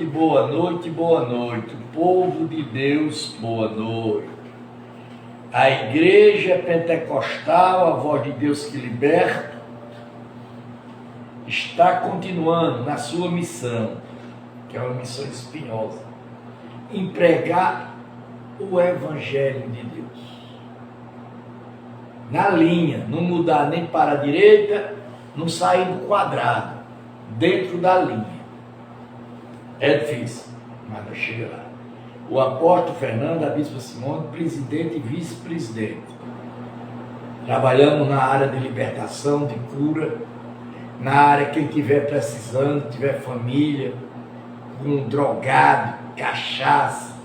noite, boa noite, boa noite. Povo de Deus, boa noite. A Igreja Pentecostal, a voz de Deus que liberta, está continuando na sua missão, que é uma missão espinhosa, em pregar o Evangelho de Deus. Na linha, não mudar nem para a direita, não sair do quadrado, dentro da linha. É difícil, mas não chega lá. O apóstolo Fernando, a bispa Simone, presidente e vice-presidente. Trabalhamos na área de libertação, de cura, na área quem estiver precisando, tiver família, com drogado, cachaça,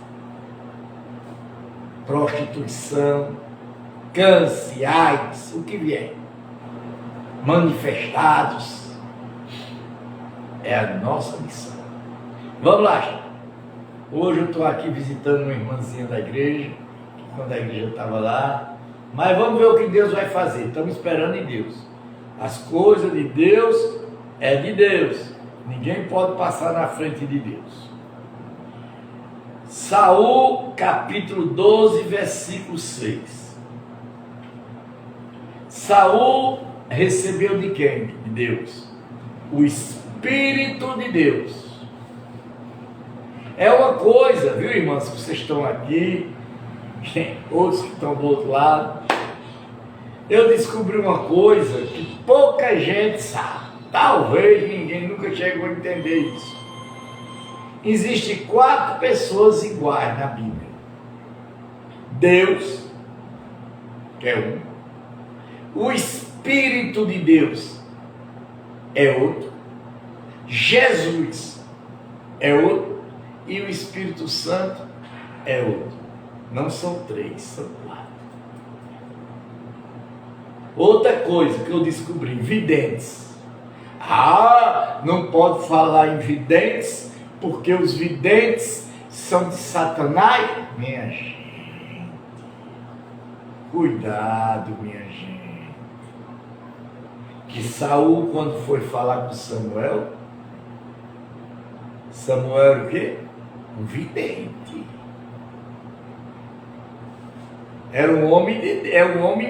prostituição, câncer, AIDS, o que vier. Manifestados. É a nossa missão. Vamos lá, gente. Hoje eu estou aqui visitando uma irmãzinha da igreja, quando a igreja estava lá. Mas vamos ver o que Deus vai fazer. Estamos esperando em Deus. As coisas de Deus é de Deus. Ninguém pode passar na frente de Deus. Saul, capítulo 12, versículo 6. Saul recebeu de quem? De Deus. O Espírito de Deus. É uma coisa, viu, irmãos, que vocês estão aqui, outros que estão do outro lado. Eu descobri uma coisa que pouca gente sabe. Talvez ninguém nunca chegou a entender isso. Existem 4 pessoas iguais na Bíblia. Deus, que é um. O Espírito de Deus é outro. Jesus é outro. E o Espírito Santo é outro. Não são 3, são 4. Outra coisa que eu descobri, videntes. Não pode falar em videntes, porque os videntes são de Satanás. Minha gente, cuidado, minha gente. Que Saul, quando foi falar com Samuel era o quê? Um vidente. Era um homem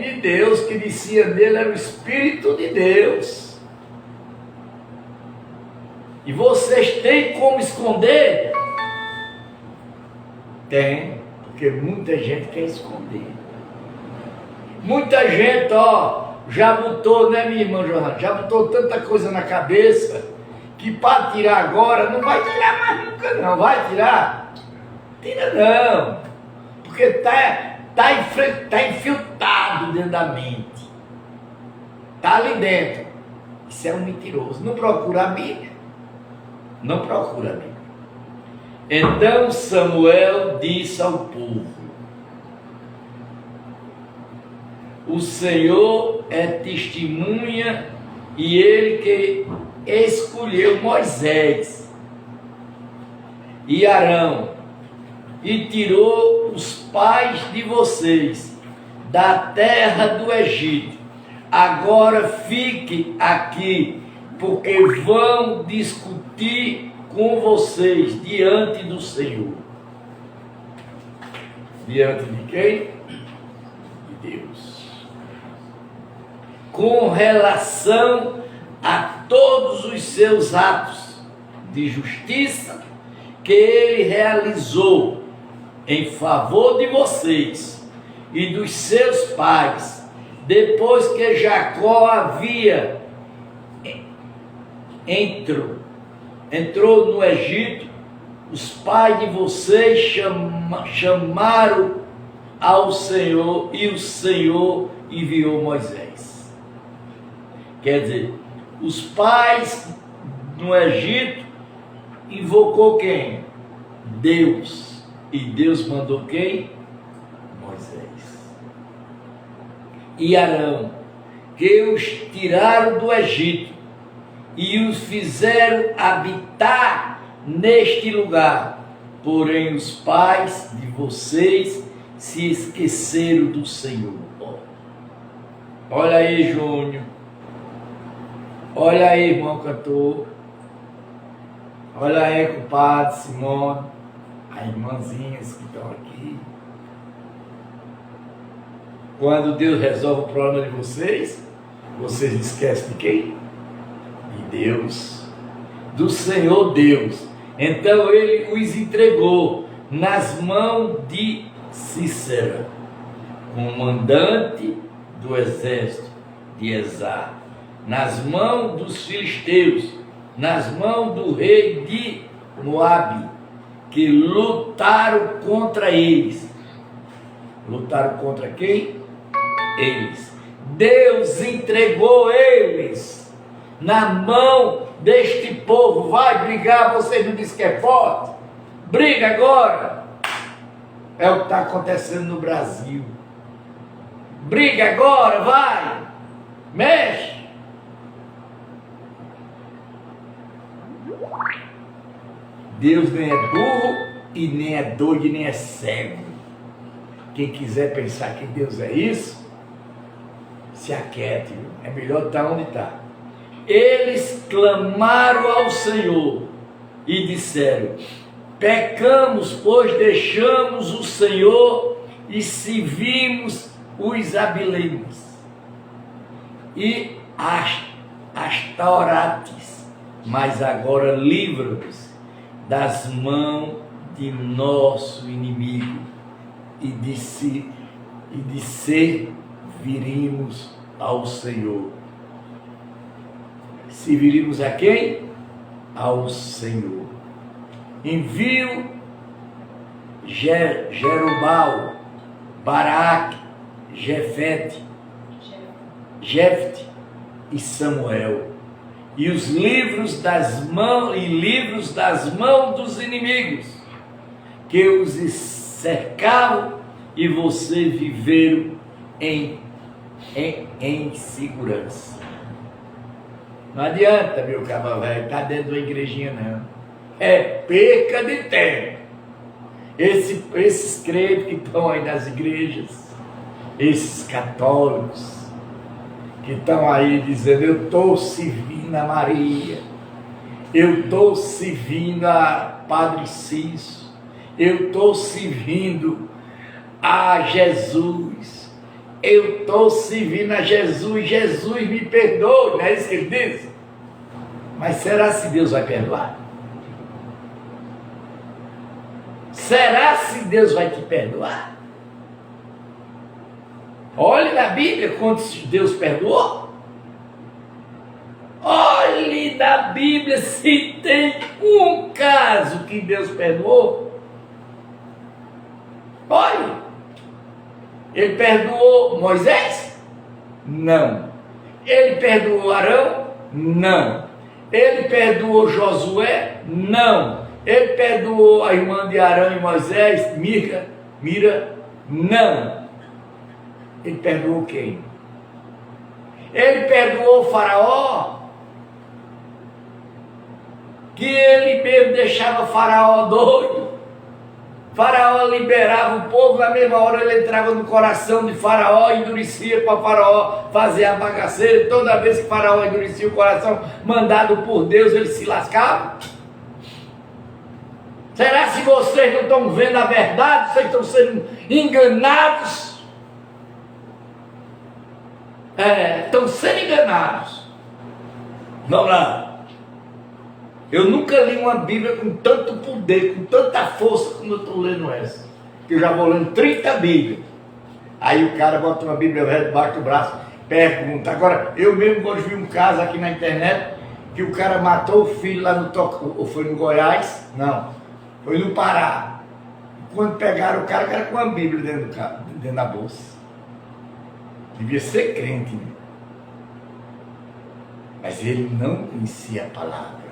de Deus, que descia dele, era o Espírito de Deus. E vocês têm como esconder? Tem, porque muita gente quer esconder. Muita gente, já botou, né, minha irmã Johanna? Já botou tanta coisa na cabeça, que para tirar agora, não vai tirar mais nunca não. Vai tirar? Tira não. Porque está infiltrado dentro da mente. Está ali dentro. Isso é um mentiroso. Não procura a Bíblia. Não procura a Bíblia. Então Samuel disse ao povo: o Senhor é testemunha, e ele que escolheu Moisés e Arão e tirou os pais de vocês da terra do Egito. Agora fique aqui, porque vão discutir com vocês diante do Senhor. Diante de quem? De Deus. Com relação a todos os seus atos de justiça que ele realizou em favor de vocês e dos seus pais, depois que Jacó havia entrou no Egito. Os pais de vocês chamaram ao Senhor, e o Senhor enviou Moisés. Quer dizer, os pais no Egito invocou quem? Deus. E Deus mandou quem? Moisés. E Arão, que os tiraram do Egito e os fizeram habitar neste lugar. Porém, os pais de vocês se esqueceram do Senhor. Olha aí, Júnior. Olha aí, irmão cantor. Olha aí, compadre Simone, as irmãzinhas que estão aqui. Quando Deus resolve o problema de vocês esquecem de quem? De Deus, do Senhor Deus. Então ele os entregou nas mãos de Cícera, comandante do exército de Esá, nas mãos dos filisteus, nas mãos do rei de Moabe, que lutaram contra eles. Lutaram contra quem? Eles. Deus entregou eles na mão deste povo. Vai brigar, você não diz que é forte? Briga agora. É o que está acontecendo no Brasil. Briga agora, vai. Mexe. Deus nem é burro e nem é doido e nem é cego. Quem quiser pensar que Deus é isso, se aquiete, é melhor estar onde está. Eles clamaram ao Senhor e disseram: pecamos, pois deixamos o Senhor e servimos os Abileus e Astarotes, mas agora livra-nos das mãos de nosso inimigo e de servirmos ao Senhor. Servirmos a quem? Ao Senhor. Envio Jerubal, Baraque, Jefete e Samuel, e os livros das mãos dos inimigos que os cercavam, e você viveram em segurança. Não adianta, meu cabo velho, estar dentro da igrejinha, não. É perca de tempo. Esses crentes que estão aí nas igrejas, esses católicos, que estão aí dizendo: eu estou servindo a Maria, eu estou servindo a Padre Cício, eu estou servindo a Jesus, eu estou servindo a Jesus, Jesus me perdoe, não é isso que ele diz? Mas será se Deus vai perdoar? Será se Deus vai te perdoar? Olhe na Bíblia quantos Deus perdoou. Olhe na Bíblia se tem um caso que Deus perdoou. Olhe. Ele perdoou Moisés? Não. Ele perdoou Arão? Não. Ele perdoou Josué? Não. Ele perdoou a irmã de Arão e Moisés, Mira? Não. Ele perdoou quem? Ele perdoou o Faraó, que ele mesmo deixava o Faraó doido. Faraó liberava o povo, na mesma hora ele entrava no coração de Faraó e endurecia para Faraó fazer a bagaceira. Toda vez que Faraó endurecia o coração, mandado por Deus, ele se lascava. Será se vocês não estão vendo a verdade? Vocês estão sendo enganados? Estão sendo enganados. Vamos lá. Eu nunca li uma Bíblia com tanto poder, com tanta força como eu estou lendo essa. Eu já vou lendo 30 Bíblias. Aí o cara bota uma Bíblia velha debaixo do braço, pergunta. Agora, eu mesmo hoje vi um caso aqui na internet, que o cara matou o filho lá no ou foi no Goiás? Não, foi no Pará. Quando pegaram o cara com uma Bíblia dentro da bolsa. Devia ser crente, né? Mas ele não conhecia a palavra.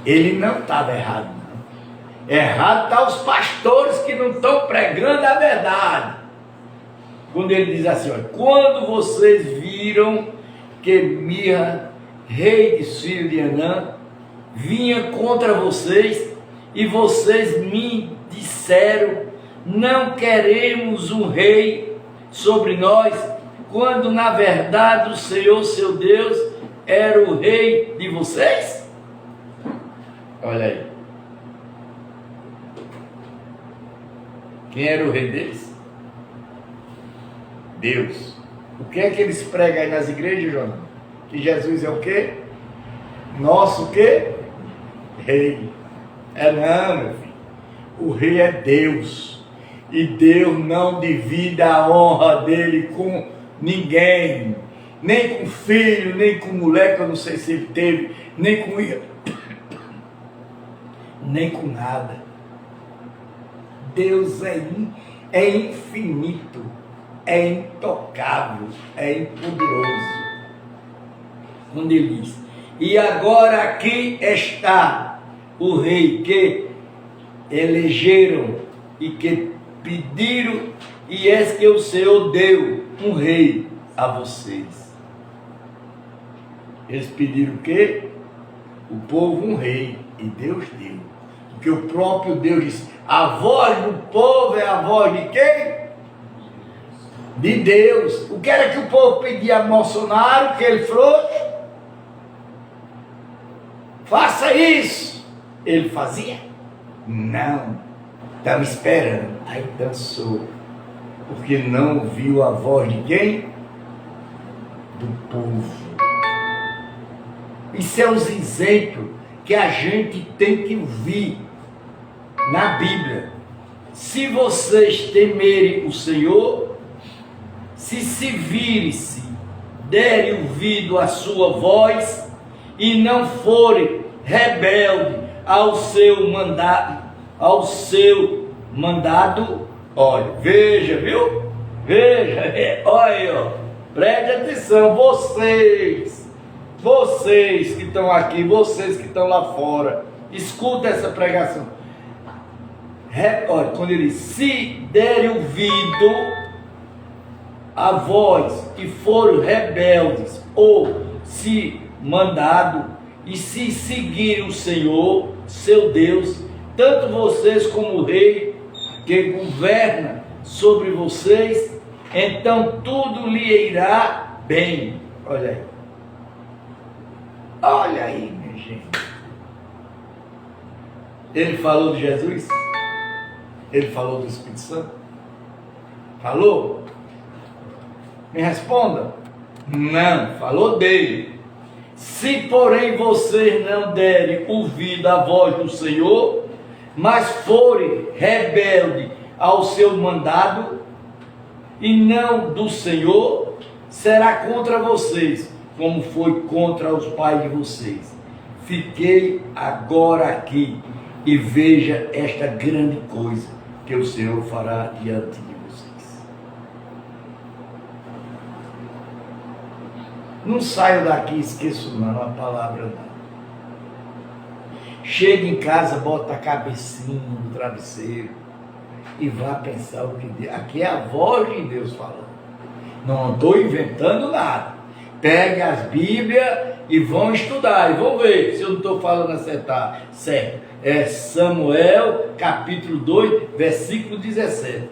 Ele não estava errado, não. Errado está os pastores que não estão pregando a verdade. Quando ele diz assim: olha, quando vocês viram que Mirra, rei de filho de Anã, vinha contra vocês, e vocês me disseram: não queremos um rei sobre nós, quando na verdade o Senhor, seu Deus, era o rei de vocês? Olha aí. Quem era o rei deles? Deus. O que é que eles pregam aí nas igrejas, Jonas? Que Jesus é o quê? Nosso o quê? Rei. É não, meu filho. O rei é Deus. E Deus não divide a honra dele com ninguém. Nem com filho, nem com mulher, que eu não sei se ele teve, nem com nem com nada. Deus é infinito, é intocável, é impoderoso. Quando ele diz, e agora aqui está o rei que elegeram e que pediram, e és que o Senhor deu um rei a vocês. Eles pediram o quê? O povo um rei, e Deus deu. Porque o próprio Deus disse, a voz do povo é a voz de quem? De Deus. O que era que o povo pedia a Bolsonaro, que ele frouxo? Faça isso. Ele fazia? Não. Estava esperando. Aí dançou. Porque não ouviu a voz de quem? Do povo. Isso é os exemplos que a gente tem que ouvir na Bíblia. Se vocês temerem o Senhor, se virem-se, derem ouvido à sua voz, e não forem rebelde ao seu mandado, olha, veja, viu? Veja, olha aí, ó, preste atenção, vocês que estão aqui, vocês que estão lá fora, escuta essa pregação. Olha, quando ele diz, se derem ouvido a voz e forem rebeldes, ou se mandado, e se seguirem o Senhor, seu Deus, tanto vocês como o rei que governa sobre vocês, então tudo lhe irá bem. Olha aí. Olha aí, minha gente. Ele falou de Jesus? Ele falou do Espírito Santo? Falou? Me responda. Não, falou dele. Se porém vocês não derem ouvido à voz do Senhor, mas forem rebeldes ao seu mandado, e não do Senhor, será contra vocês, como foi contra os pais de vocês. Fiquei agora aqui e veja esta grande coisa que o Senhor fará diante de vocês. Não saio daqui e esqueço não a palavra não. Chega em casa, bota a cabecinha no travesseiro e vá pensar o que Deus... Aqui é a voz de Deus falando. Não estou inventando nada. Pegue as Bíblias e vão estudar, e vão ver se eu não estou falando certo. É Samuel, capítulo 2, versículo 17.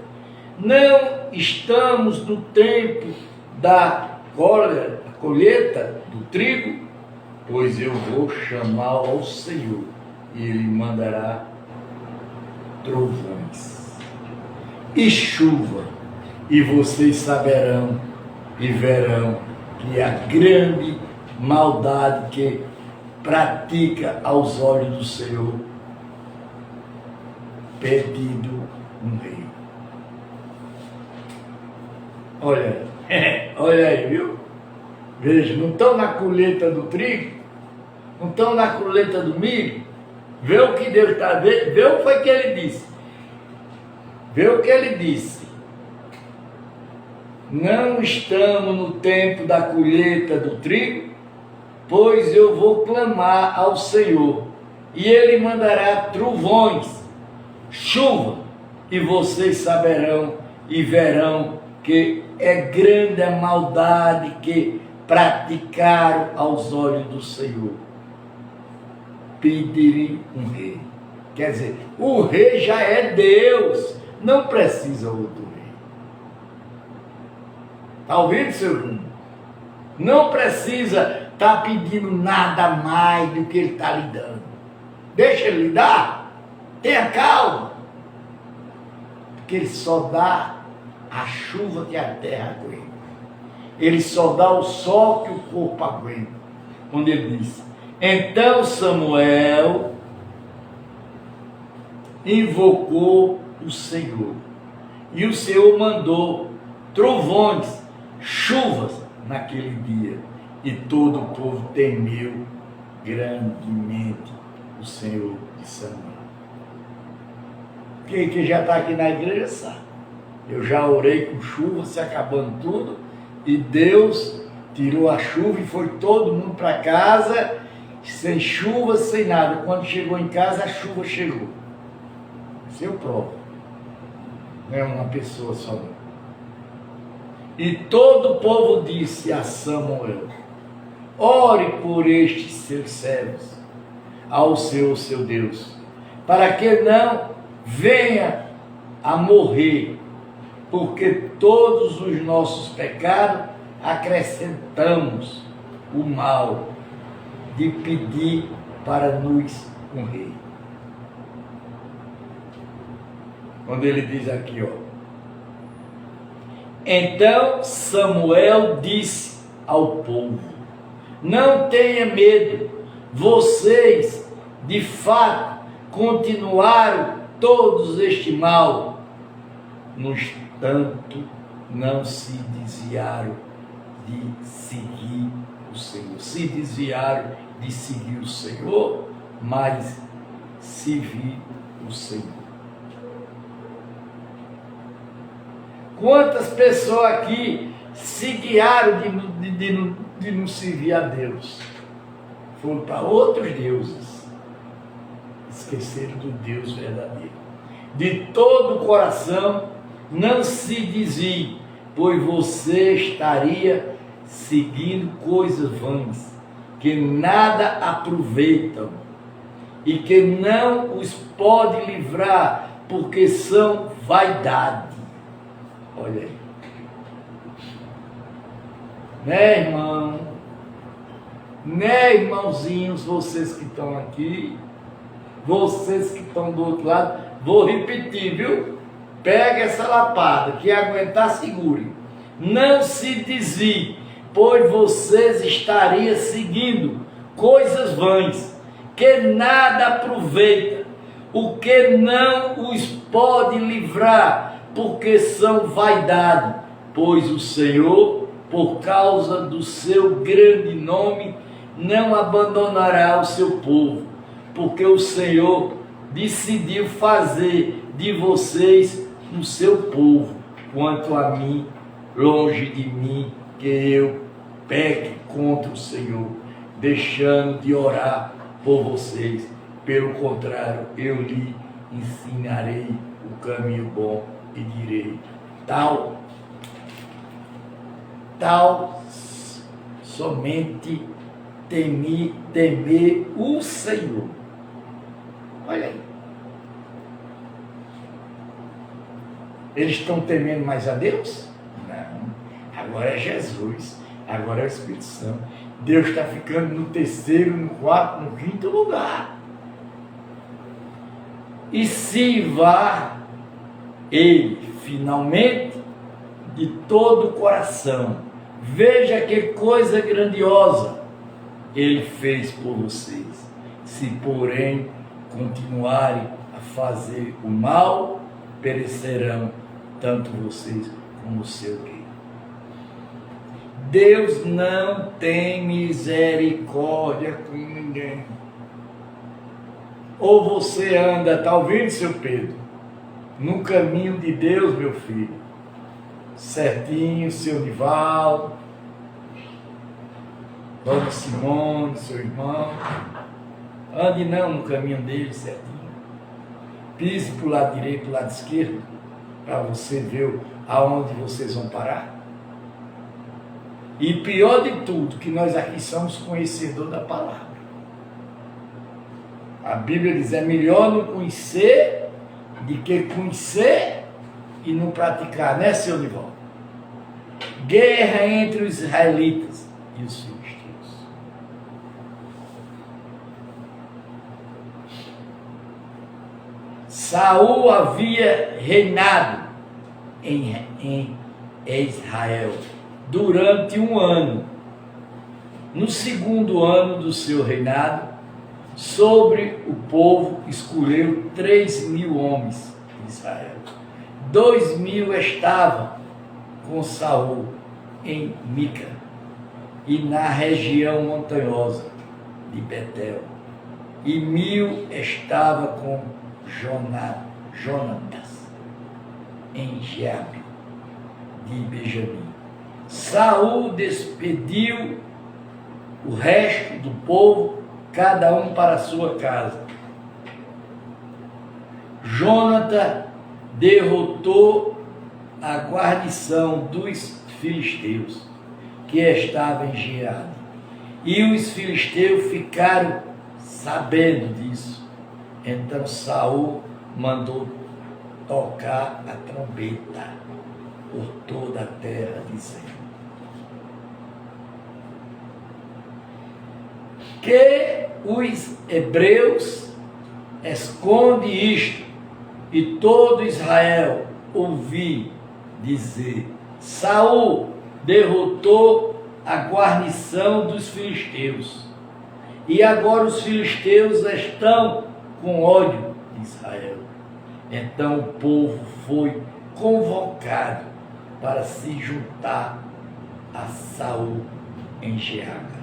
Não estamos no tempo da colheita do trigo, pois eu vou chamar ao Senhor, e Ele mandará trovões e chuva, e vocês saberão e verão que a grande maldade que pratica aos olhos do Senhor, pedido um rei. Olha, olha aí, viu? Veja, não estão na colheita do trigo, não estão na colheita do milho. Vê o que Deus está vendo, vê o que foi que ele disse. Vê o que ele disse. Não estamos no tempo da colheita do trigo, pois eu vou clamar ao Senhor, e Ele mandará trovões, chuva, e vocês saberão e verão que é grande a maldade que praticaram aos olhos do Senhor. Pedirem um rei. Quer dizer, o rei já é Deus, não precisa outro rei. Está ouvindo, seu irmão? Não precisa estar pedindo nada mais do que ele está lhe dando. deixa ele lhe dar, tenha calma, porque ele só dá a chuva que a terra aguenta, ele só dá o sol que o corpo aguenta. Quando ele disse, então Samuel invocou o Senhor, e o Senhor mandou trovões, chuvas naquele dia, e todo o povo temeu grandemente o Senhor de Samuel. Quem que já está aqui na igreja sabe, eu já orei com chuva, se acabando tudo, e Deus tirou a chuva e foi todo mundo para casa, sem chuva, sem nada. Quando chegou em casa, a chuva chegou. Isso eu provo. Não é uma pessoa só não. E todo o povo disse a Samuel, ore por estes seus servos, ao Senhor seu Deus, para que não venha a morrer, porque todos os nossos pecados acrescentamos o mal de pedir para nos um rei. Quando ele diz aqui, ó, então Samuel disse ao povo, não tenha medo, vocês de fato continuaram todos este mal, no entanto não se desviaram de seguir o Senhor. Se desviaram de seguir o Senhor, mas servir o Senhor. Quantas pessoas aqui se guiaram de não servir a Deus? Foram para outros deuses. Esqueceram do Deus verdadeiro. De todo o coração, não se desvie, pois você estaria seguindo coisas vãs, que nada aproveitam, e que não os pode livrar, porque são vaidade. Olha aí. Né, irmão? Né, irmãozinhos, vocês que estão aqui, vocês que estão do outro lado, vou repetir, viu? Pega essa lapada, que aguentar, segure. Não se desvie, pois vocês estariam seguindo coisas vãs, que nada aproveita, o que não os pode livrar, porque são vaidade, pois o Senhor, por causa do seu grande nome, não abandonará o seu povo, porque o Senhor decidiu fazer de vocês o seu povo. Quanto a mim, longe de mim que eu peque contra o Senhor, deixando de orar por vocês. Pelo contrário, eu lhe ensinarei o caminho bom e direito. Tal somente temer o Senhor. Olha aí. Eles estão temendo mais a Deus? Não. Agora é Jesus. Agora é o Espírito Santo. Deus está ficando no terceiro, no quarto, no quinto lugar. E se vá ele, finalmente, de todo o coração. Veja que coisa grandiosa ele fez por vocês. Se, porém, continuarem a fazer o mal, perecerão tanto vocês como o seu rei. Deus não tem misericórdia com ninguém. Ou você anda, está ouvindo, seu Pedro, no caminho de Deus, meu filho, certinho, seu Nivaldo, Dona Simone, seu irmão, ande não no caminho dele certinho, pise para o lado direito, para o lado esquerdo, para você ver aonde vocês vão parar. E pior de tudo, que nós aqui somos conhecedores da palavra. A Bíblia diz, é melhor não conhecer do que conhecer e não praticar, né, seu Nivaldo? Guerra entre os israelitas e os filisteus. Saul havia reinado em Israel durante 1 ano. No 2º ano do seu reinado, sobre o povo escolheu 3.000 homens de Israel. 2.000 estavam com Saul em Mica e na região montanhosa de Betel, e 1.000 estava com Jonatas em Giabe de Benjamim. Saul despediu o resto do povo, cada um para a sua casa. Jonatas derrotou a guarnição dos filisteus que estava em Gileade, e os filisteus ficaram sabendo disso. Então Saul mandou tocar a trombeta por toda a terra, dizendo: que os hebreus esconde isto, e todo Israel ouvi dizer: Saul derrotou a guarnição dos filisteus, e agora os filisteus estão com ódio de Israel. Então o povo foi convocado para se juntar a Saul em Geaga.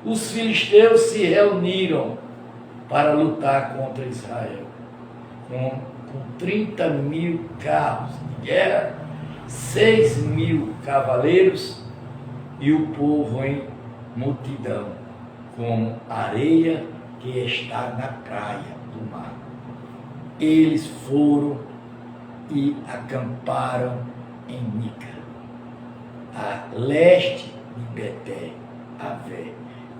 Os filisteus se reuniram para lutar contra Israel, com 30.000 carros de guerra, 6.000 cavaleiros, e o povo em multidão, como areia que está na praia do mar. Eles foram e acamparam em Mica, a leste de Beté-Avé.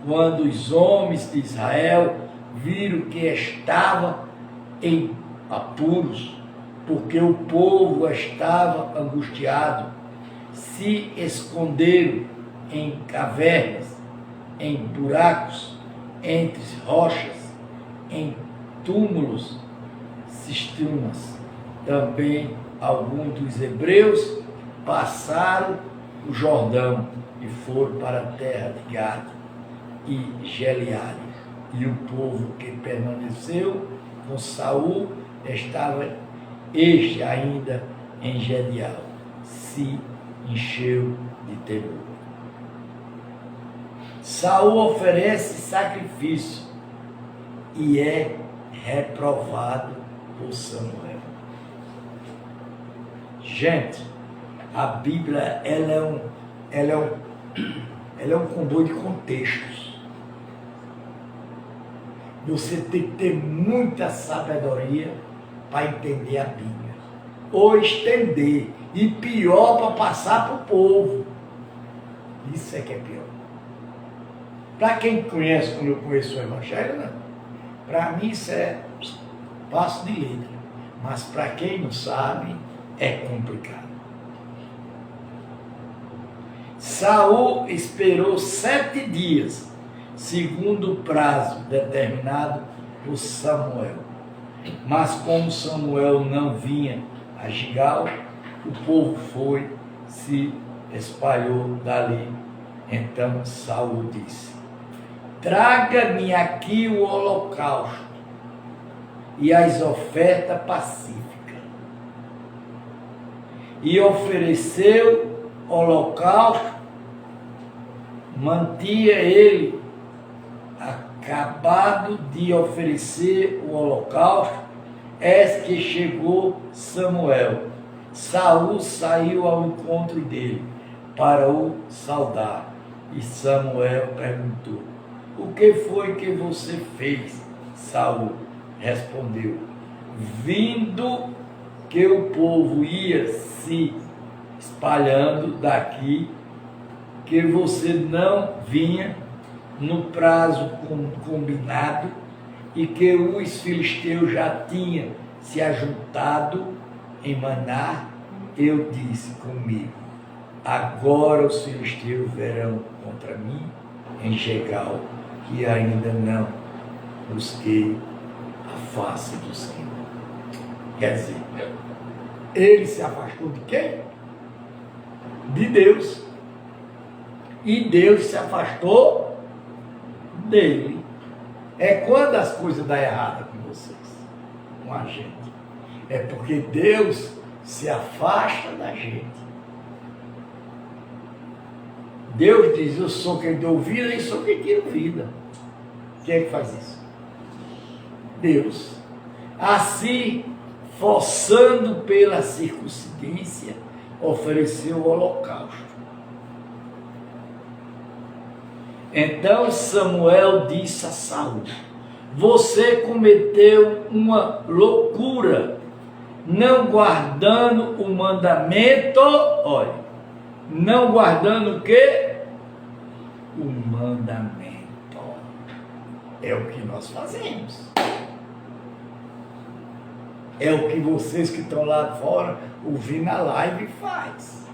Quando os homens de Israel viram que estavam em apuros, porque o povo estava angustiado, se esconderam em cavernas, em buracos, entre rochas, em túmulos, cisternas. Também alguns dos hebreus passaram o Jordão e foram para a terra de Gade e Gileade. E o povo que permaneceu com Saul estava este ainda em Gedial, se encheu de temor. Saul oferece sacrifício e é reprovado por Samuel. Gente, a Bíblia ela é um comboio de contextos. Você tem que ter muita sabedoria para entender a Bíblia, ou estender, e pior, para passar para o povo. Isso é que é pior. Para quem conhece, como eu conheço o Evangelho, não. Para mim isso é passo de letra, mas para quem não sabe, é complicado. Saul esperou 7 dias, segundo o prazo determinado por Samuel. Mas como Samuel não vinha a Gigal, o povo foi, se espalhou dali. Então Saul disse: traga-me aqui o holocausto e as ofertas pacíficas. E ofereceu holocausto, mantinha ele. Acabado de oferecer o holocausto, eis que chegou Samuel. Saul saiu ao encontro dele para o saudar. E Samuel perguntou: o que foi que você fez? Saul respondeu: vindo que o povo ia se espalhando daqui, que você não vinha no prazo combinado, e que os filisteus já tinham se ajuntado em Maná, eu disse comigo: agora os filisteus verão contra mim em Gegal, que ainda não busquei a face do Senhor. Quer dizer, ele se afastou de quem? De Deus. E Deus se afastou dele. É quando as coisas dão errado com vocês, com a gente. É porque Deus se afasta da gente. Deus diz, eu sou quem deu vida e sou quem tira vida. Quem é que faz isso? Deus. Assim, forçando pela circuncidência, ofereceu o holocausto. Então Samuel disse a Saul, você cometeu uma loucura, não guardando o mandamento, olha, não guardando o quê? O mandamento. É o que nós fazemos. É o que vocês que estão lá fora ouvindo a live faz.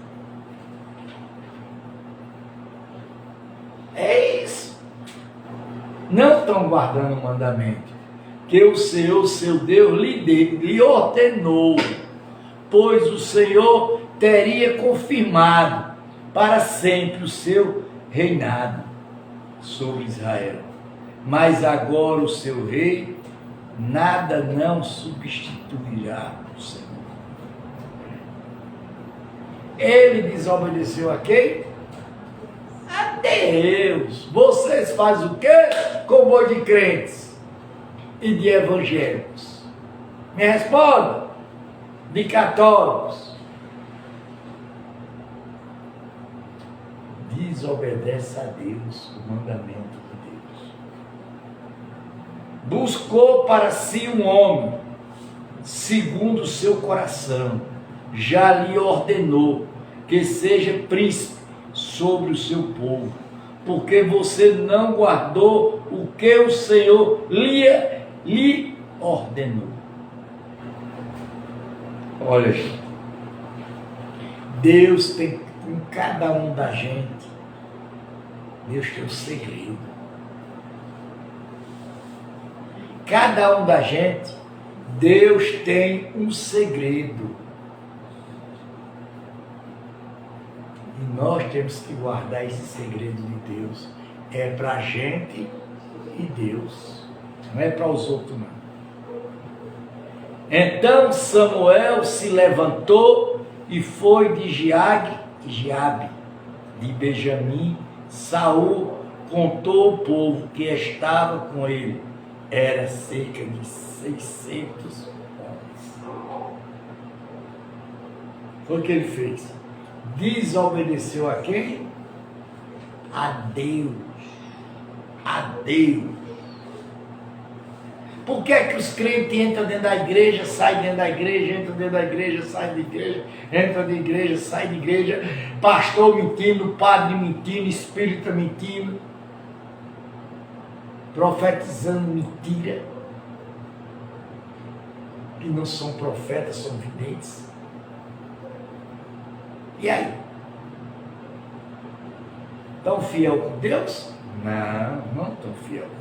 É isso. Não estão guardando o mandamento que o Senhor, seu Deus, lhe ordenou, pois o Senhor teria confirmado para sempre o seu reinado sobre Israel. Mas agora o seu rei nada não substituirá o Senhor. Ele desobedeceu a quem? A Deus. Vocês fazem o quê? Comboio de crentes e de evangélicos. Me responda. De católicos. Desobedece a Deus, o mandamento de Deus. Buscou para si um homem, segundo o seu coração. Já lhe ordenou que seja príncipe sobre o seu povo, porque você não guardou o que o Senhor lhe ordenou. Olha, Deus tem com cada um da gente, Deus tem um segredo. Cada um da gente, Deus tem um segredo. E nós temos que guardar esse segredo de Deus. É para a gente e Deus. Não é para os outros, não. Então Samuel se levantou e foi de Giabe, de Benjamim. Saul contou o povo que estava com ele. Era cerca de 600 homens. Foi o que ele fez. Desobedeceu a quem? A Deus. A Deus. Por que é que os crentes entram dentro da igreja, saem dentro da igreja, entram dentro da igreja, saem da igreja, entram da igreja, saem da igreja, pastor mentindo, padre mentindo, espírita mentindo, profetizando mentira, que não são profetas, são videntes. E aí? Estão fiel com Deus? Não estão fiel com Deus.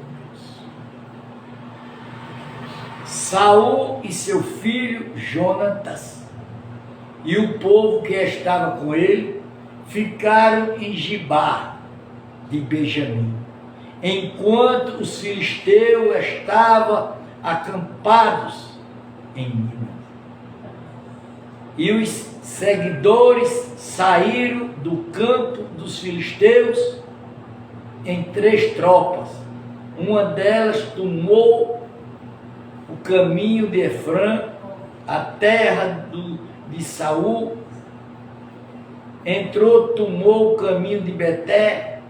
Saul e seu filho Jonatas e o povo que estava com ele ficaram em Gibá de Benjamim, enquanto os filisteus estavam acampados em Minas. E os seguidores saíram do campo dos filisteus em 3 tropas. Uma delas tomou o caminho de Efrã, a terra de Saul. Entrou, tomou o caminho de Beté,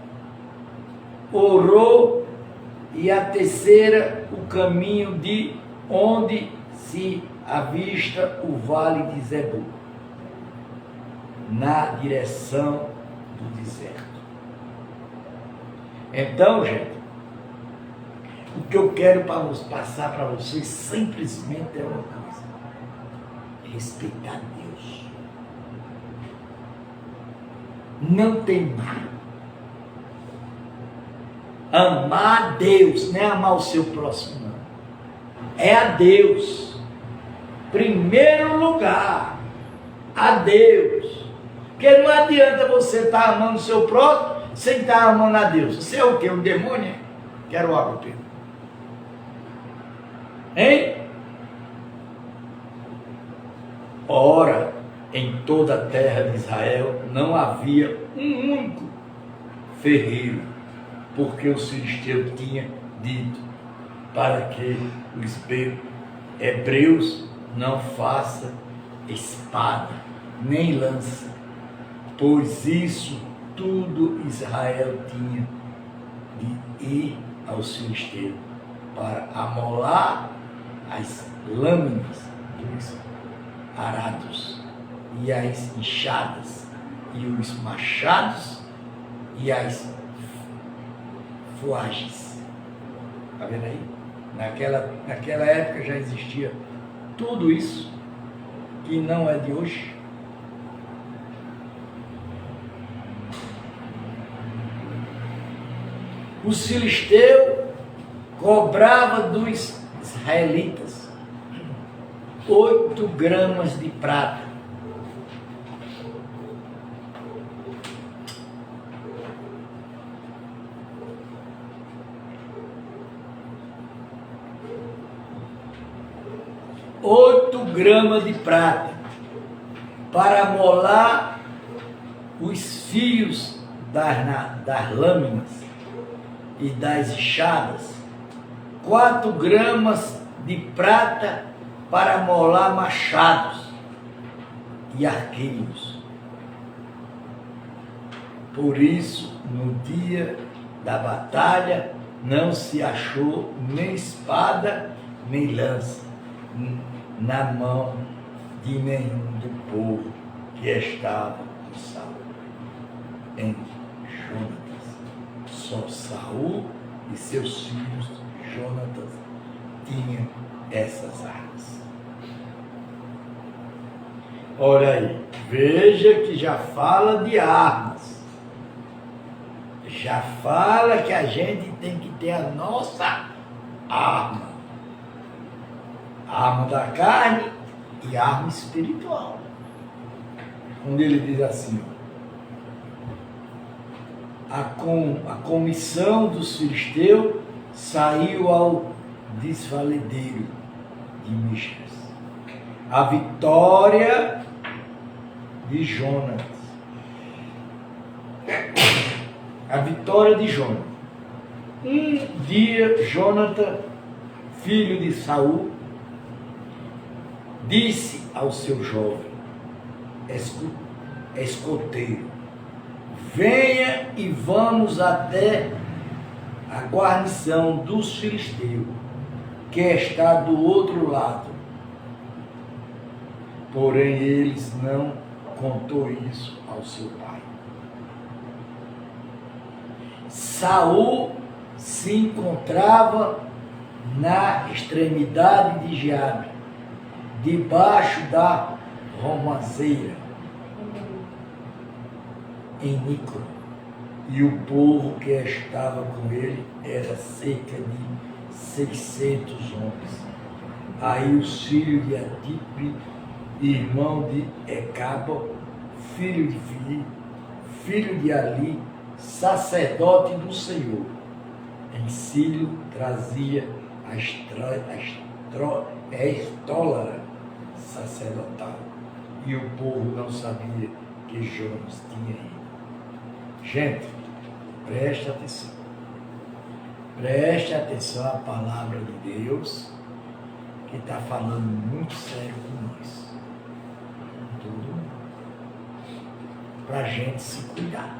Orou, e a terceira o caminho de onde se avista o vale de Zebul, na direção do deserto. Então, gente, o que eu quero passar para vocês simplesmente é uma coisa: respeitar Deus. Não tem mal. Amar a Deus, não é amar o seu próximo, não. É a Deus. Primeiro lugar, a Deus. Porque não adianta você estar amando o seu próximo sem estar amando a Deus. Você é o quê? Um demônio? Quero água, Pedro. Hein? Ora, em toda a terra de Israel não havia um único ferreiro, porque os filisteus tinham dito para que os hebreus não façam espada nem lança, pois isso tudo Israel tinha de ir aos filisteus para amolar as lâminas dos arados e as enxadas e os machados e as foagens. Está vendo aí? Naquela época já existia tudo isso que não é de hoje. Os filisteus cobravam dos israelitas 8 gramas de prata. Gramas de prata para molar os fios das lâminas e das enxadas, 4 gramas de prata para molar machados e arqueiros. Por isso, no dia da batalha, não se achou nem espada, nem lança na mão de nenhum do povo que estava com Saul. Em Jonatas, só Saul e seus filhos Jonatas tinham essas armas. Olha aí, veja que já fala de armas. Já fala que a gente tem que ter a nossa arma. A arma da carne e a arma espiritual. Quando ele diz assim, a comissão dos filisteus saiu ao desvaledeiro de Michas. A vitória de Jonas. A vitória de Jonas. Um dia, Jonathan, filho de Saul, disse ao seu jovem escoteiro: venha e vamos até a guarnição dos filisteus, que está do outro lado. Porém, eles não contou isso ao seu pai. Saul se encontrava na extremidade de Jabe, debaixo da romazeira, em Nicro, e o povo que estava com ele era cerca de 600 homens. Aí os filhos de Adipe, irmão de Ecaba, filho de Fili, filho de Ali, sacerdote do Senhor, em Silo trazia a estólara sacerdotal, e o povo não sabia que Jonas tinha ido. Gente, preste atenção. Preste atenção à palavra de Deus, que está falando muito sério com nós. Tudo para a gente se cuidar.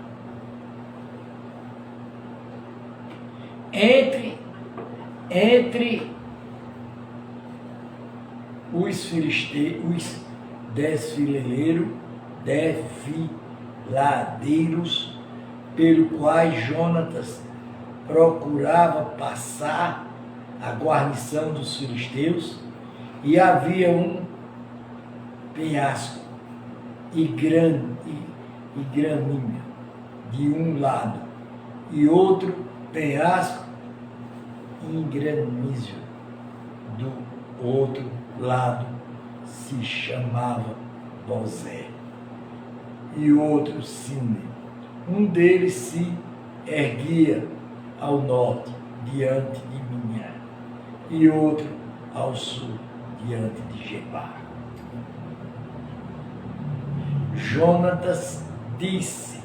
Entre os filisteus, os desfiladeiros, pelo quais Jonatas procurava passar a guarnição dos filisteus, e havia um penhasco e gramínea de um lado, e outro penhasco e granizo. Do outro lado se chamava Bozé e outro Sine. Um deles se erguia ao norte, diante de Minha, e outro ao sul, diante de Gebá. Jonatas disse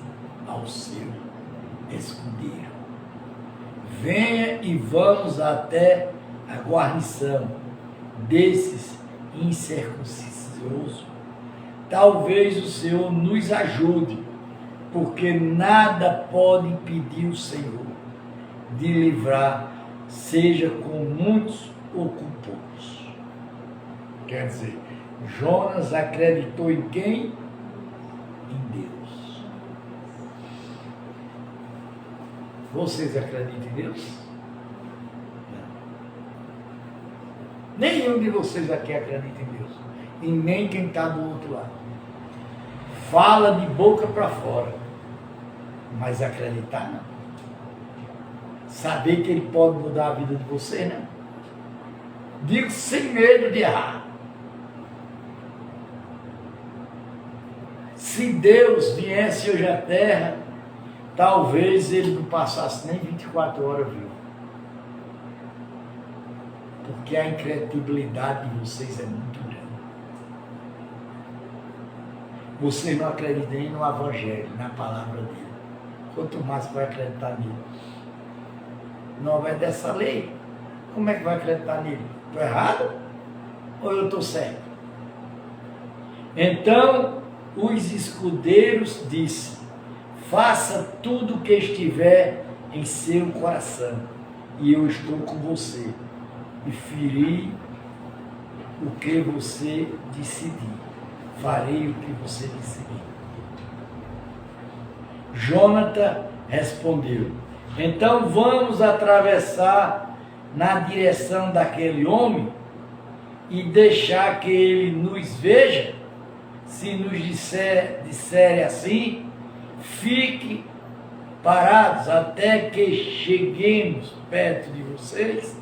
ao seu escudeiro: venha e vamos até a guarnição desses incircuncisos. Talvez o Senhor nos ajude, porque nada pode impedir o Senhor de livrar, seja com muitos ou com poucos. Quer dizer, Jonas acreditou em quem? Em Deus. Vocês acreditam em Deus? Não. Nenhum de vocês aqui acredita em Deus. E nem quem está do outro lado. Fala de boca para fora. Mas acreditar não. Saber que Ele pode mudar a vida de você, não. Digo sem medo de errar. Se Deus viesse hoje à terra, talvez Ele não passasse nem 24 horas vivo. Porque a incredibilidade de vocês é muito grande. Vocês não acreditam nem no Evangelho, na palavra dele. Quanto mais vai acreditar nele. Não obedece a lei. Como é que vai acreditar nele? Estou errado? Ou eu estou certo? Então, os escudeiros disse: faça tudo o que estiver em seu coração, e eu estou com você, e feri o que você decidir. Farei o que você decidir. Jonathan respondeu: então vamos atravessar na direção daquele homem e deixar que ele nos veja. Se nos disser assim, fique parados até que cheguemos perto de vocês.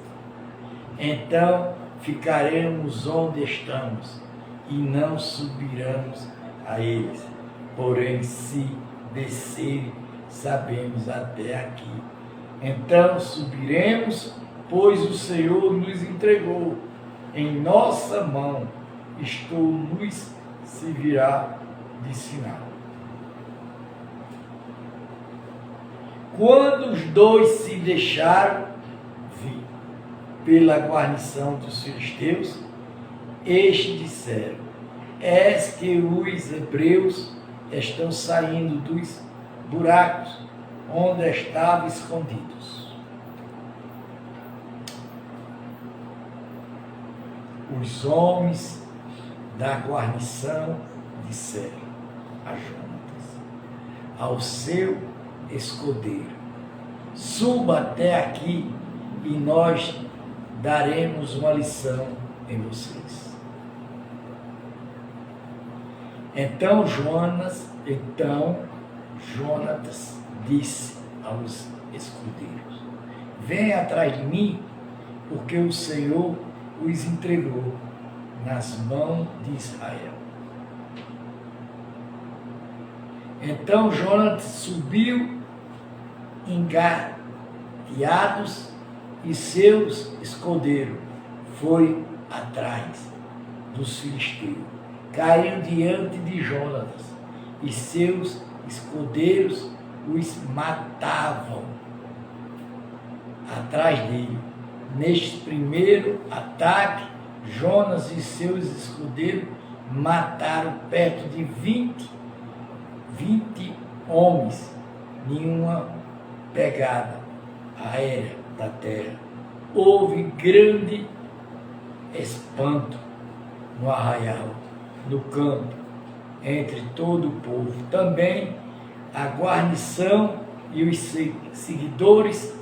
Então ficaremos onde estamos e não subiremos a eles. Porém, se descerem, sabemos até aqui. Então subiremos, pois o Senhor nos entregou em nossa mão. Isto nos servirá de sinal. Quando os dois se deixaram vir pela guarnição dos filisteus, estes disseram: és que os hebreus estão saindo dos buracos onde estavam escondidos. Os homens da guarnição disseram a Jonatas, ao seu escudeiro: suba até aqui e nós daremos uma lição em vocês. Então Jonatas disse aos escudeiros: venha atrás de mim, porque o Senhor os entregou nas mãos de Israel. Então Jonatas subiu engateados e seus escudeiros foi atrás dos filisteus. Caiu diante de Jonatas e seus escudeiros os matavam atrás dele. Neste primeiro ataque, Jonas e seus escudeiros mataram perto de 20 homens, nenhuma pegada aérea da terra. Houve grande espanto no arraial, no campo, entre todo o povo. Também a guarnição e os seguidores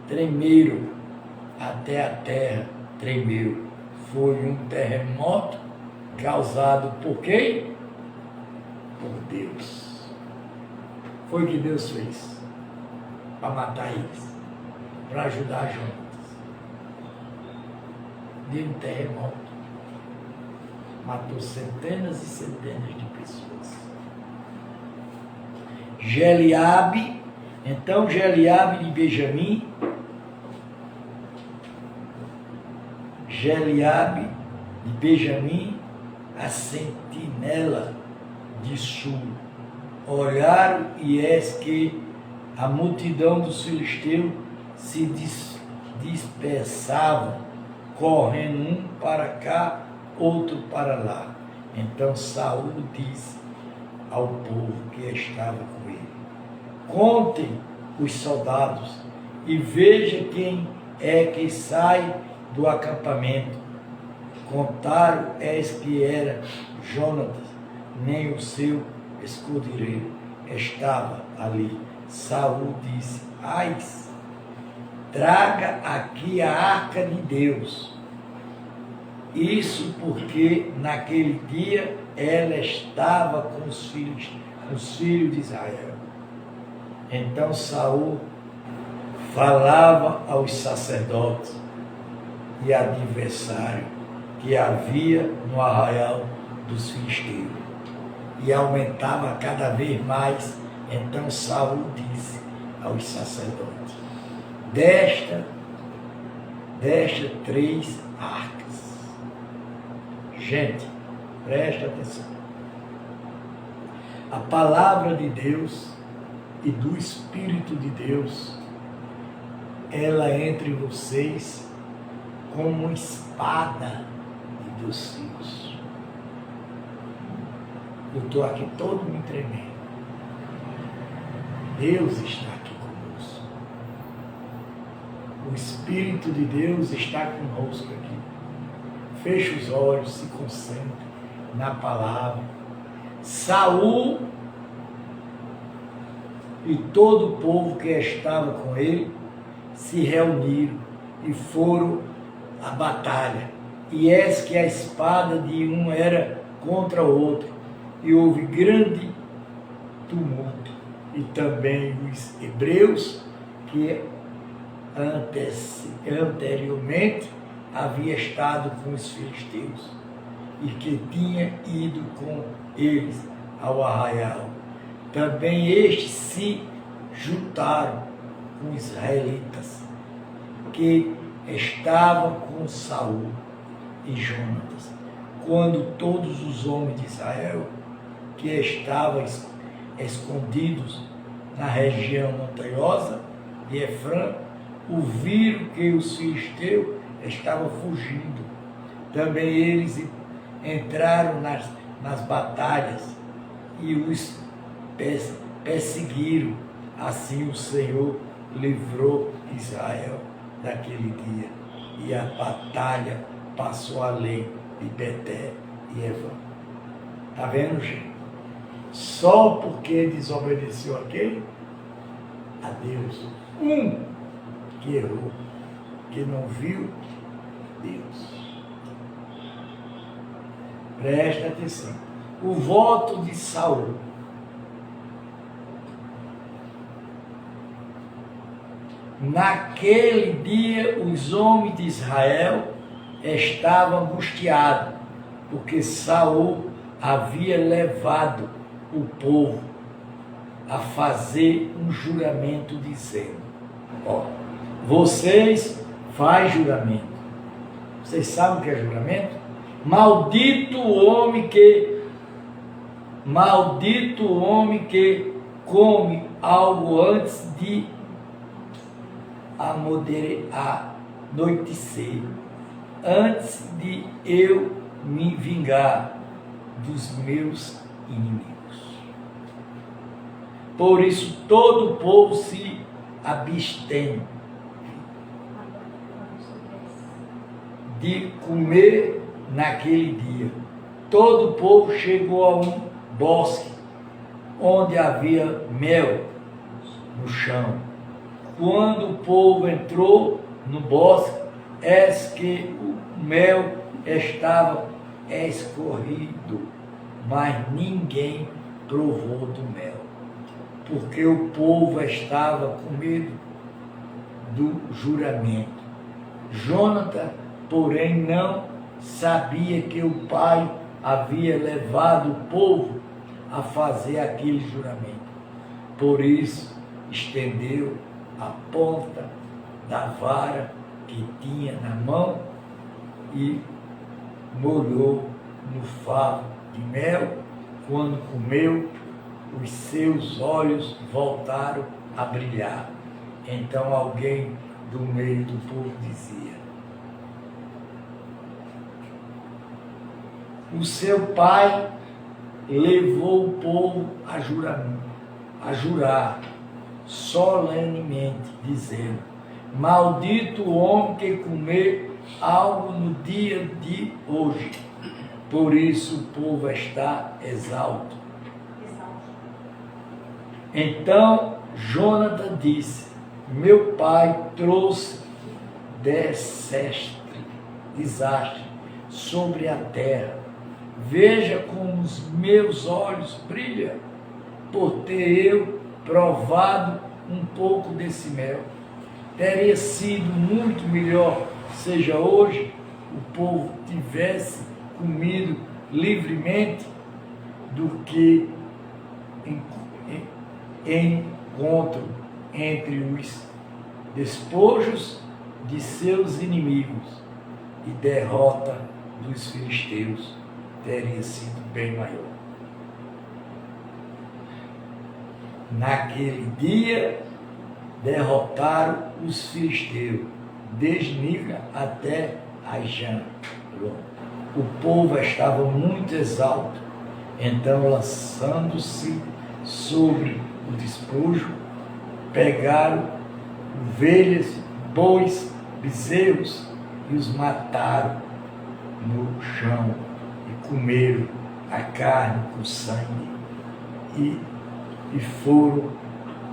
tremeram, até a terra tremeu. Foi um terremoto causado por quem? Por Deus. Foi o que Deus fez para matar eles. para ajudar Jonas. Deu um terremoto. Matou centenas e centenas de pessoas. Geliabe, então Geliabe de Benjamim, a sentinela de sul, olharam e eis que a multidão dos filisteus se dispersava, correndo um para cá, outro para lá. Então Saul disse ao povo que estava com ele: contem os soldados e veja quem é que sai do acampamento. Contaram, eis que era Jonatas, nem o seu escudeiro estava ali. Saul disse: ai, traga aqui a arca de Deus. Isso porque naquele dia ela estava com os filhos de Israel. Então Saul falava aos sacerdotes e adversários que havia no arraial dos filisteus, e aumentava cada vez mais. Então Saul disse aos sacerdotes: desta 3 arcas. Gente, presta atenção. A palavra de Deus e do Espírito de Deus, ela entre vocês como uma espada de 2 fios. Eu estou aqui todo me tremendo. Deus está aqui conosco. O Espírito de Deus está conosco aqui. Feche os olhos, se concentre na palavra. Saul e todo o povo que estava com ele se reuniram e foram à batalha. E eis que a espada de um era contra o outro, e houve grande tumulto. E também os hebreus, que anteriormente havia estado com os filisteus e que tinha ido com eles ao arraial, também estes se juntaram com os israelitas que estavam com Saul e Jonatas, quando todos os homens de Israel que estavam escondidos na região montanhosa de Efrã ouviram que os filisteus estavam fugindo. Também eles entraram nas batalhas e os perseguiram. Assim o Senhor livrou Israel naquele dia, e a batalha passou além de Beté e Evã. Está vendo, gente? Só porque desobedeceu a quem? A Deus. Que errou, que não viu Deus. Presta atenção. O voto de Saul. Naquele dia os homens de Israel estavam angustiados, porque Saul havia levado o povo a fazer um juramento dizendo: ó, vocês fazem juramento. Vocês sabem o que é juramento? Maldito o homem que come algo antes de anoitecer, antes de eu me vingar dos meus inimigos. Por isso todo o povo se abstém de comer naquele dia. Todo o povo chegou a um bosque onde havia mel no chão. Quando o povo entrou no bosque, eis que o mel estava escorrido, mas ninguém provou do mel, porque o povo estava com medo do juramento. Jônatas, porém, não sabia que o pai havia levado o povo a fazer aquele juramento. Por isso, estendeu a ponta da vara que tinha na mão e molhou no favo de mel. Quando comeu, os seus olhos voltaram a brilhar. Então alguém do meio do povo dizia: o seu pai levou o povo a jurar solenemente, dizendo: maldito o homem que comer algo no dia de hoje. Por isso o povo está exausto. Então Jônatas disse: meu pai trouxe desastre sobre a terra. Veja como os meus olhos brilham por ter eu provado um pouco desse mel. Teria sido muito melhor, seja hoje, o povo tivesse comido livremente do que encontro entre os despojos de seus inimigos, e derrota dos filisteus teria sido bem maior. Naquele dia derrotaram os filisteus, desde Nica até Aijan. O povo estava muito exausto, então, lançando-se sobre o despojo, pegaram ovelhas, bois, bezerros e os mataram no chão e comeram a carne com sangue e foram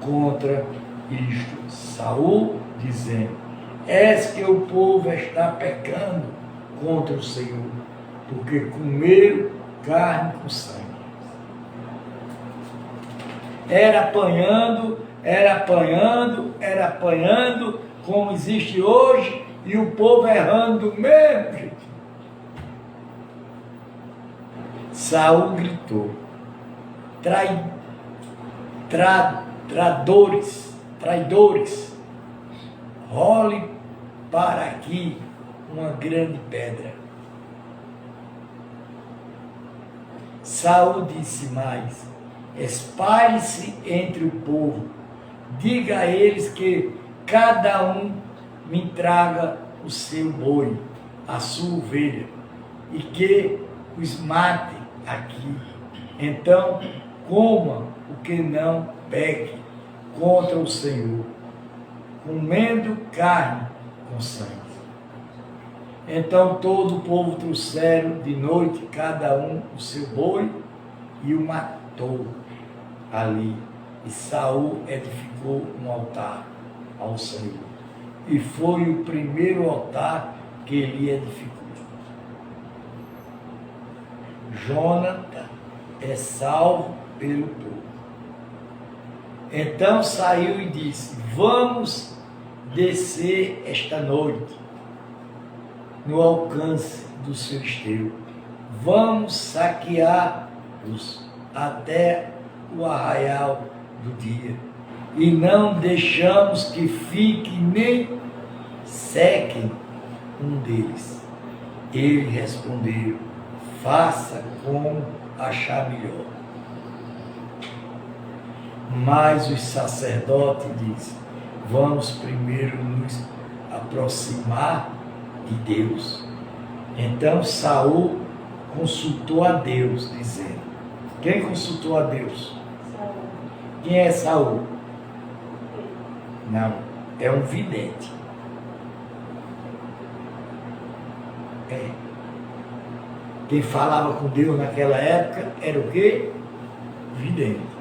contra isto Saul, dizendo: és que o povo está pecando contra o Senhor, porque comeram carne com sangue. Era apanhando, como existe hoje, e o povo errando do mesmo jeito. Saul gritou: traidores, role para aqui uma grande pedra. Saul disse mais: espalhe-se entre o povo, diga a eles que cada um me traga o seu boi, a sua ovelha, e que os mate aqui. Então coma o que não peque contra o Senhor, comendo carne com sangue. Então todo o povo trouxeram de noite cada um o seu boi e o matou ali. E Saul edificou um altar ao Senhor. E foi o primeiro altar que ele edificou. Jônatas é salvo pelo povo. Então saiu e disse: vamos descer esta noite no alcance dos filisteus. Vamos saquear-os até o arraial do dia, e não deixamos que fique nem sequem um deles. Ele respondeu: faça como achar melhor. Mas os sacerdotes dizem: vamos primeiro nos aproximar de Deus. Então Saul consultou a Deus, dizendo: quem consultou a Deus? Saul. Quem é Saul? Não, é um vidente. É. Quem falava com Deus naquela época era o quê? Vidente.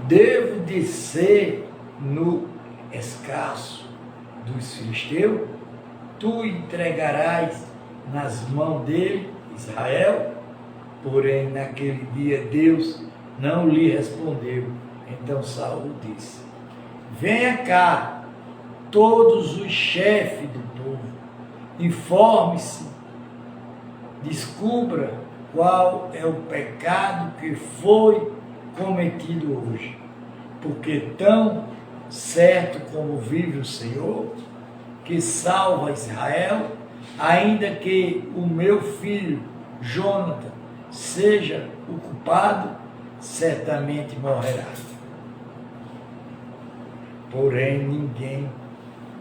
Devo descer no escasso dos filisteus? Tu entregarás nas mãos dele, Israel? Porém, naquele dia, Deus não lhe respondeu. Então Saul disse: venha cá todos os chefes do povo, informe-se, descubra qual é o pecado que foi cometido hoje, porque tão certo como vive o Senhor, que salva Israel, ainda que o meu filho Jonathan seja o culpado, certamente morrerá. Porém, ninguém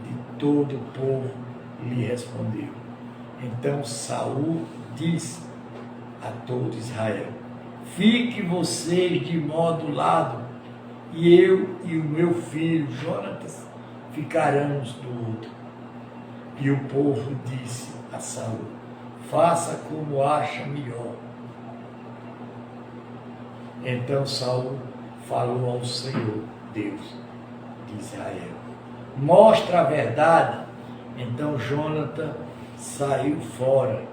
de todo o povo lhe respondeu. Então Saul disse a todo Israel: fique vocês de modo lado, e eu e o meu filho Jonatas ficaremos do outro. E o povo disse a Saul: faça como acha melhor. Então Saul falou ao Senhor, Deus de Israel: mostra a verdade. Então Jonathan saiu fora,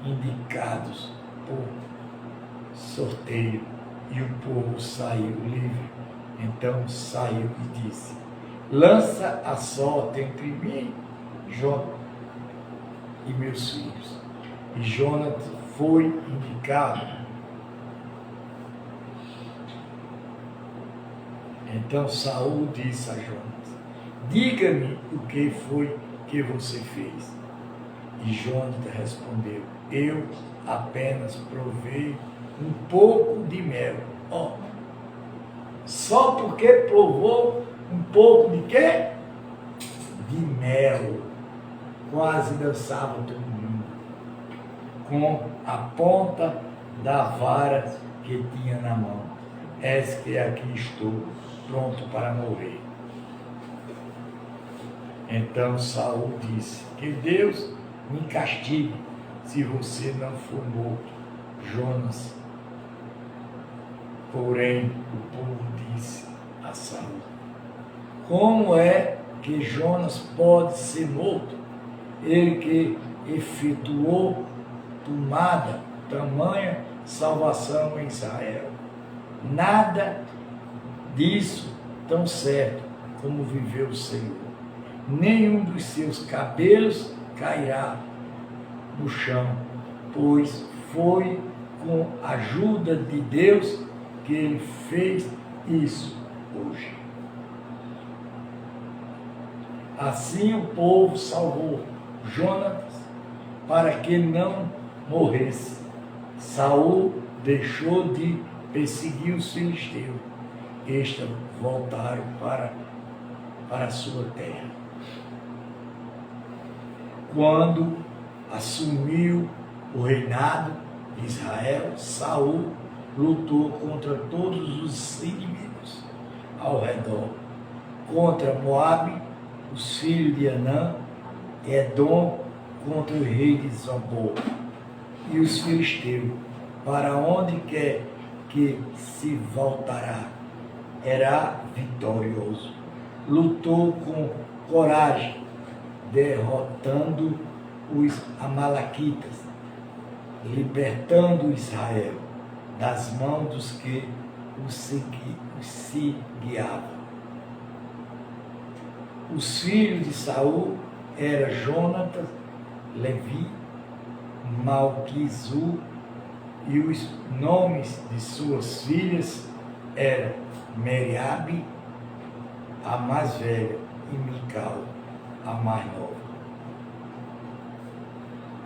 indicados por sorteio, e o povo saiu livre. Então saiu e disse: lança a sorte entre mim, Jonathan, e meus filhos. E Jonathan foi indicado. Então Saul disse a Jonatas: diga-me o que foi que você fez. E Jonatas respondeu: eu apenas provei um pouco de mel. Só porque provou um pouco de quê? De mel. Quase dançava todo mundo com a ponta da vara que tinha na mão. Eis que aqui estou, pronto para morrer. Então Saul disse: que Deus me castigue se você não for morto, Jonas. Porém, o povo disse a Saul: como é que Jonas pode ser morto? Ele que efetuou tamanha salvação em Israel. Nada disso tão certo como viveu o Senhor. Nenhum dos seus cabelos cairá no chão, pois foi com a ajuda de Deus que ele fez isso hoje. Assim o povo salvou Jonatas para que não morresse. Saul deixou de perseguir os filisteus. Estes voltaram para a sua terra. Quando assumiu o reinado de Israel, Saul lutou contra todos os inimigos ao redor, contra Moabe, os filhos de Anã, Edom, contra o rei de Zobó e os filisteus, para onde quer que se voltará, era vitorioso. Lutou com coragem, derrotando os amalequitas, libertando Israel das mãos dos que se guiavam. Os filhos de Saul eram Jonatas, Levi, Malquizu, e os nomes de suas filhas eram Meriabe, a mais velha, e Mical, a mais nova.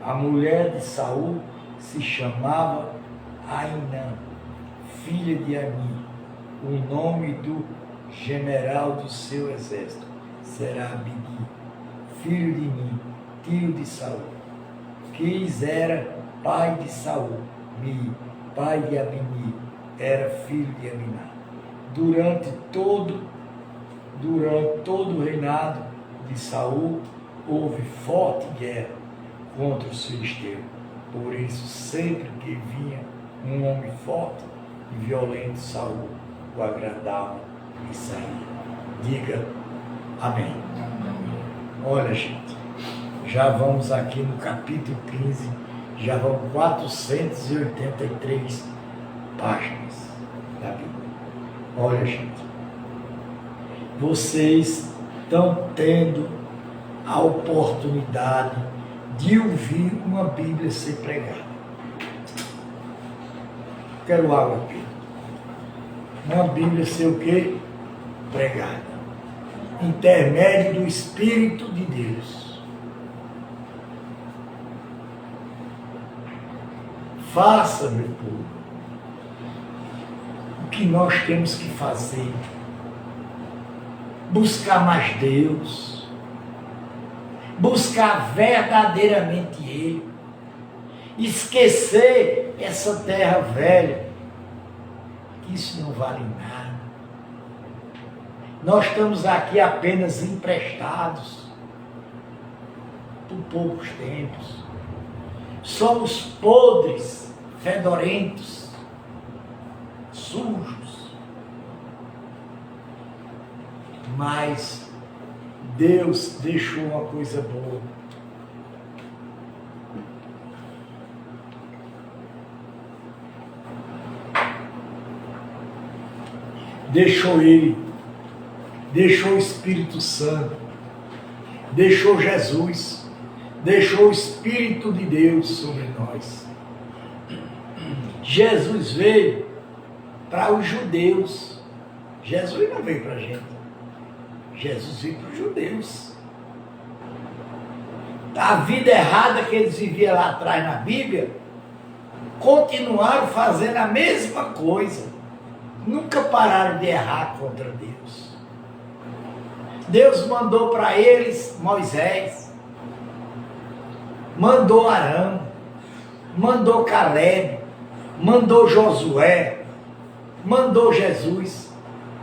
A mulher de Saul se chamava Ainã, filha de Ami. O nome do general do seu exército será Abdi, filho de mim, tio de Saul. Quis era pai de Saul, Mi, pai de Abini, era filho de Aminá. Durante todo o reinado de Saul, houve forte guerra contra os filisteus. Por isso, sempre que vinha um homem forte e violento, Saul o agradava e saía. Diga amém. Olha, gente, já vamos aqui no capítulo 15, já vão 483 páginas da Bíblia. Olha, gente, vocês estão tendo a oportunidade de ouvir uma Bíblia ser pregada. Quero água aqui. Uma Bíblia ser o quê? Pregada. Intermédio do Espírito de Deus. Faça, meu povo, o que nós temos que fazer. Buscar mais Deus. Buscar verdadeiramente Ele. Esquecer essa terra velha. Isso não vale nada. Nós estamos aqui apenas emprestados por poucos tempos. Somos podres, fedorentos, sujos. Mas Deus deixou uma coisa boa. Deixou Ele, deixou o Espírito Santo, deixou Jesus, deixou o Espírito de Deus sobre nós. Jesus veio para os judeus. Jesus não veio para a gente. Jesus veio para os judeus. A vida errada que eles viviam lá atrás na Bíblia, continuaram fazendo a mesma coisa. Nunca pararam de errar contra Deus. Deus mandou para eles Moisés, mandou Arão, mandou Caleb, mandou Josué, mandou Jesus,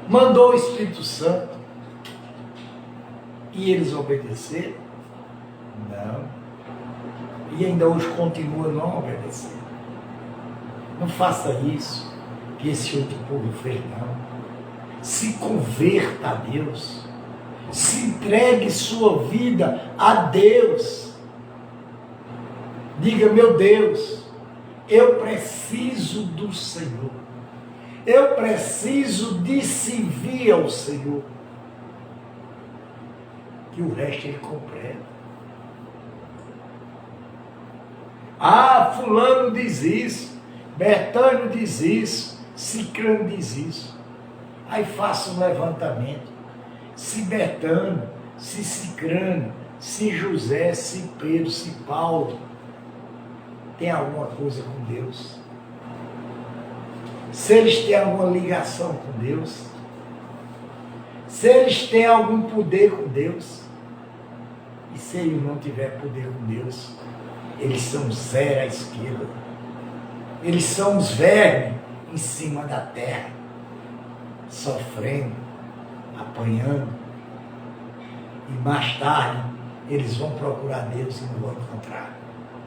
mandou o Espírito Santo. E eles obedeceram? Não. E ainda hoje continuam não obedecendo. Não faça isso que esse outro povo fez, não. Se converta a Deus. Se entregue sua vida a Deus. Diga, meu Deus, eu preciso do Senhor. Eu preciso de servir ao Senhor. Que o resto Ele completa. Ah, fulano diz isso, Betânia diz isso, Cicrano diz isso. Aí faça um levantamento. Se Betânia, se Cicrano, se José, se Pedro, se Paulo tem alguma coisa com Deus, se eles têm alguma ligação com Deus, se eles têm algum poder com Deus, e se ele não tiver poder com Deus, eles são zero à esquerda. Eles são os vermes em cima da terra, sofrendo, apanhando. E mais tarde, eles vão procurar Deus e não vão encontrar,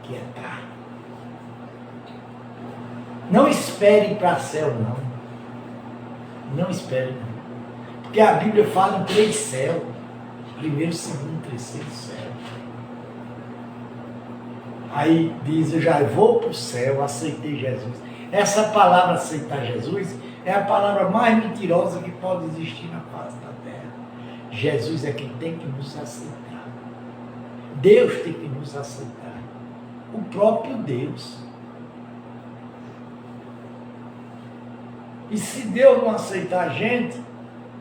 que é tarde. Não espere para céu, não. Não espere, não. Porque a Bíblia fala em 3 céus. Primeiro, segundo, terceiro céu. Aí diz, eu já vou para o céu, aceitei Jesus. Essa palavra aceitar Jesus é a palavra mais mentirosa que pode existir na face da terra. Jesus é quem tem que nos aceitar. Deus tem que nos aceitar. O próprio Deus. E se Deus não aceitar a gente,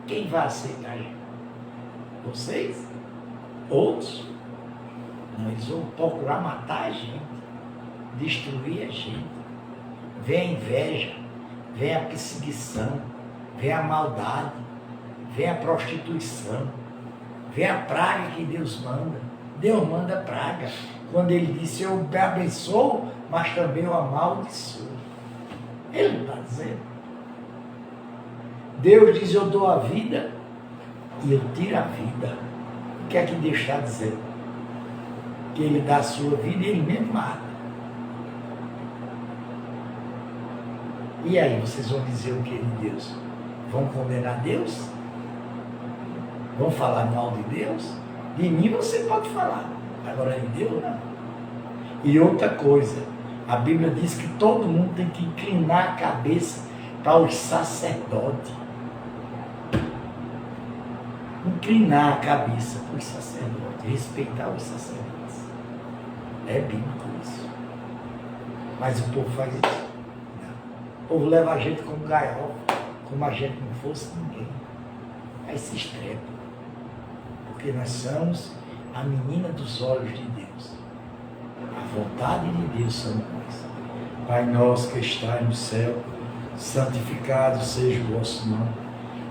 quem vai aceitar a gente? Vocês? Outros? Não, eles vão procurar matar a gente, destruir a gente. Vem a inveja, vem a perseguição, vem a maldade, vem a prostituição, vem a praga que Deus manda. Deus manda praga. Quando Ele disse, eu te abençoo, mas também eu amaldiçoo. Ele não está dizendo. Deus diz, eu dou a vida e eu tiro a vida. O que é que Deus está dizendo? Que Ele dá a sua vida e Ele mesmo mata. E aí, vocês vão dizer o que de Deus? Vão condenar Deus? Vão falar mal de Deus? De mim você pode falar, agora de Deus não. E outra coisa, a Bíblia diz que todo mundo tem que inclinar a cabeça para os sacerdotes. inclinar a cabeça para os sacerdotes, respeitar os sacerdotes. É bíblico isso. Mas o povo faz isso. Não. O povo leva a gente como gaiola, como a gente não fosse ninguém. Aí se estrepa. Porque nós somos a menina dos olhos de Deus. A vontade de Deus somos nós. Pai nosso que está no céu, santificado seja o vosso nome.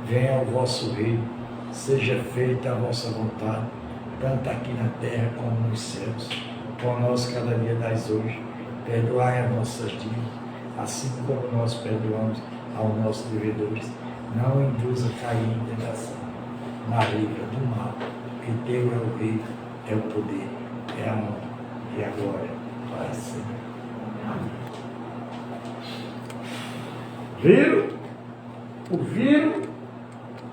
Venha o vosso reino. Seja feita a vossa vontade, tanto aqui na terra como nos céus. Pão nosso cada dia dais hoje. Perdoai as nossas dívidas, assim como nós perdoamos aos nossos devedores. Não induza a cair em tentação, mas livra do mal. Que teu é o reino, é o poder, é a honra e a glória para sempre. Amém. Viram? Ouviram?